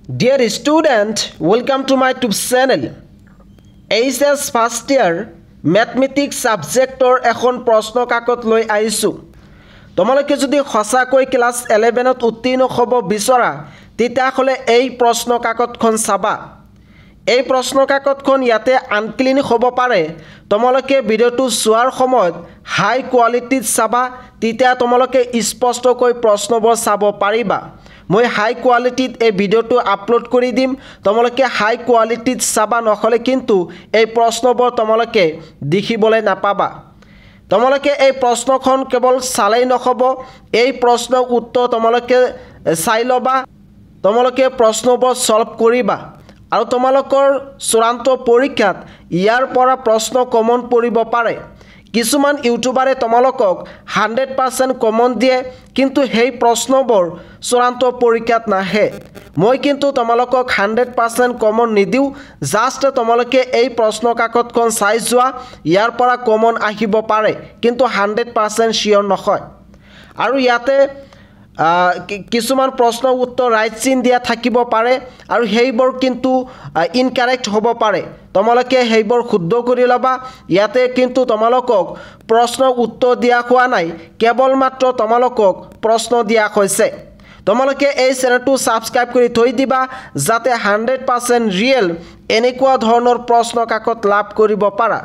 Dear student, welcome to my YouTube channel. HS first year mathematics subjector এখন প্ৰশ্ন কাকত লৈ আহিছো। তোমালোকে যদি সঁচাকৈ ক্লাস 11 ত উত্তীৰ্ণ হ'ব বিচৰা তেতিয়াহ'লে এই প্ৰশ্ন কাকতখন চাবা। এই প্ৰশ্ন কাকতখন ইয়াতে আনক্লিন হ'ব পাৰে। তোমালোকে ভিডিওটো চোৱাৰ সময়ত হাই কোৱালিটিত চাবা, তেতিয়া তোমালোকে স্পষ্টকৈ প্ৰশ্নবোৰ চাব পাৰিবা। মই হাই কোৱালিটিত এই ভিডিওটো আপলোড কৰি দিম, তোমালোকে হাই কোৱালিটিত চাবা, নহ'লে কিন্তু এই প্ৰশ্নবোৰ তোমালোকে দেখিবলৈ নাপাবা। তোমালোকে এই প্ৰশ্নখন কেৱল চালেই নহ'ব, এই প্ৰশ্নৰ উত্তৰ তোমালোকে চাই ল'বা, তোমালোকে প্ৰশ্নবোৰ সলভ কৰিবা আৰু তোমালোকৰ চূড়ান্ত পৰীক্ষাত ইয়াৰ পৰা প্ৰশ্ন কমন পৰিব পাৰে। কিছুমান ইউটিউবাৰে তোমালোকক 100% কমন দিয়ে, কিন্তু সেই প্ৰশ্নবোৰ চূড়ান্ত পৰীক্ষাত নাহে। মই কিন্তু তোমালোকক 100% কমন নিদিওঁ, জাষ্ট তোমালোকে এই প্ৰশ্ন কাকতখন চাই যোৱা, ইয়াৰ পৰা কমন আহিব পাৰে, কিন্তু 100% চিয়ৰ নহয়। আৰু ইয়াতে কিছুমান প্ৰশ্নৰ উত্তৰ ৰাইট চিন দিয়া থাকিব পাৰে আৰু সেইবোৰ কিন্তু ইনকাৰেক্ট হ'ব পাৰে। তোমালোকে সেইবোৰ শুদ্ধ কৰি ল'বা। ইয়াতে কিন্তু তোমালোকক প্ৰশ্নৰ উত্তৰ দিয়া হোৱা নাই, কেৱল মাত্ৰ তোমালোকক প্ৰশ্ন দিয়া হৈছে। তোমালোকে এই চেনেলটো সাবস্ক্ৰাইব কৰি থৈ দিবা, যাতে 100% ৰিয়েল এনেকুৱা ধৰণৰ প্ৰশ্ন কাকত লাভ কৰিব পাৰা।